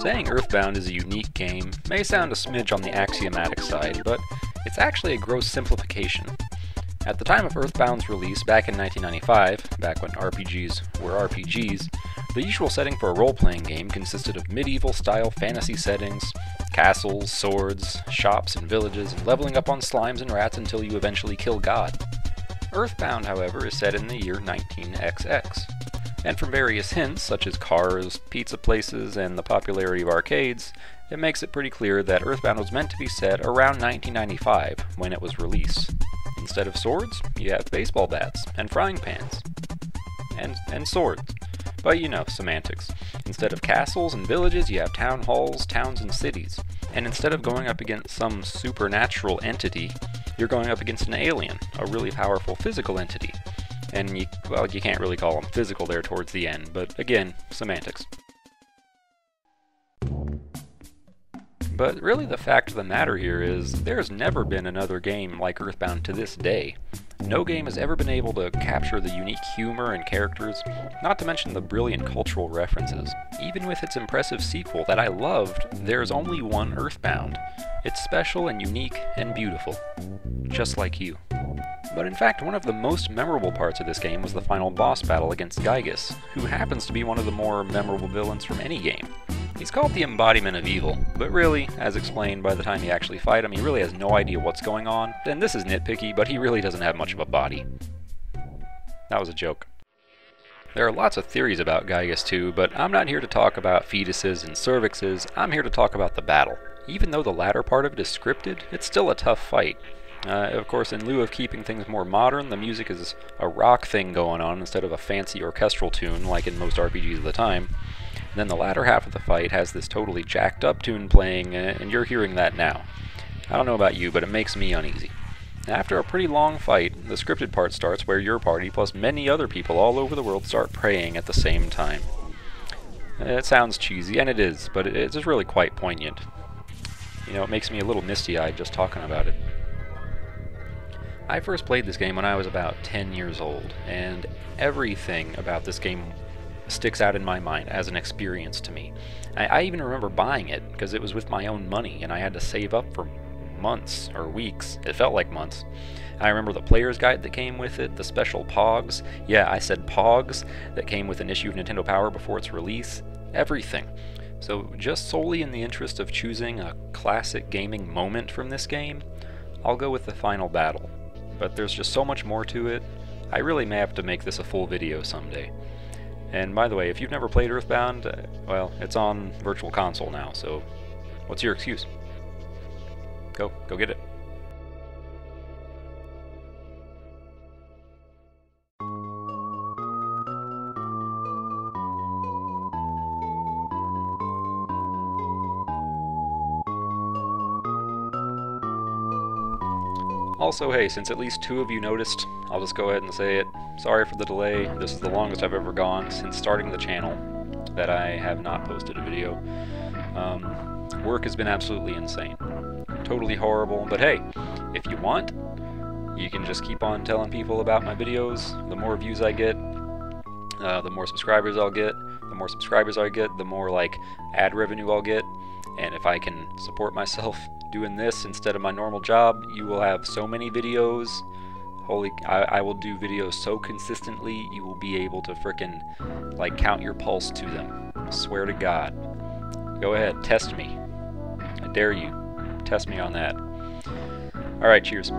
Saying Earthbound is a unique game may sound a smidge on the axiomatic side, but it's actually a gross simplification. At the time of Earthbound's release back in 1995, back when RPGs were RPGs, the usual setting for a role-playing game consisted of medieval-style fantasy settings, castles, swords, shops, and villages, and leveling up on slimes and rats until you eventually kill God. Earthbound, however, is set in the year 19XX. And from various hints, such as cars, pizza places, and the popularity of arcades, it makes it pretty clear that Earthbound was meant to be set around 1995 when it was released. Instead of swords, you have baseball bats, and frying pans, and swords. But you know, semantics. Instead of castles and villages, you have town halls, towns, and cities. And instead of going up against some supernatural entity, you're going up against an alien, a really powerful physical entity. And you can't really call them physical there towards the end, but again, semantics. But really the fact of the matter here is, there's never been another game like Earthbound to this day. No game has ever been able to capture the unique humor and characters, not to mention the brilliant cultural references. Even with its impressive sequel that I loved, there's only one Earthbound. It's special and unique and beautiful. Just like you. But in fact, one of the most memorable parts of this game was the final boss battle against Giygas, who happens to be one of the more memorable villains from any game. He's called the Embodiment of Evil, but really, as explained by the time you actually fight him, he really has no idea what's going on, and this is nitpicky, but he really doesn't have much of a body. That was a joke. There are lots of theories about Giygas too, but I'm not here to talk about fetuses and cervixes, I'm here to talk about the battle. Even though the latter part of it is scripted, it's still a tough fight. Of course, in lieu of keeping things more modern, the music is a rock thing going on instead of a fancy orchestral tune like in most RPGs of the time. And then the latter half of the fight has this totally jacked up tune playing, and you're hearing that now. I don't know about you, but it makes me uneasy. After a pretty long fight, the scripted part starts where your party plus many other people all over the world start praying at the same time. It sounds cheesy, and it is, but it's just really quite poignant. You know, it makes me a little misty-eyed just talking about it. I first played this game when I was about 10 years old, and everything about this game sticks out in my mind as an experience to me. I even remember buying it, because it was with my own money, and I had to save up for months, or weeks. It felt like months. I remember the player's guide that came with it, the special POGs. Yeah, I said POGs, that came with an issue of Nintendo Power before its release. Everything. So just solely in the interest of choosing a classic gaming moment from this game, I'll go with the final battle. But there's just so much more to it, I really may have to make this a full video someday. And by the way, if you've never played Earthbound, well, it's on Virtual Console now, so what's your excuse? Go get it. Also, hey, since at least 2 of you noticed, I'll just go ahead and say it. Sorry for the delay. This is the longest I've ever gone since starting the channel that I have not posted a video. Work has been absolutely insane. Totally horrible, but hey, if you want, you can just keep on telling people about my videos. The more views I get, the more subscribers I'll get. The more subscribers I get, the more like ad revenue I'll get. And if I can support myself doing this instead of my normal job, you will have so many videos. I will do videos so consistently, you will be able to frickin' like count your pulse to them. I swear to God. Go ahead, test me. I dare you. Test me on that. Alright, cheers.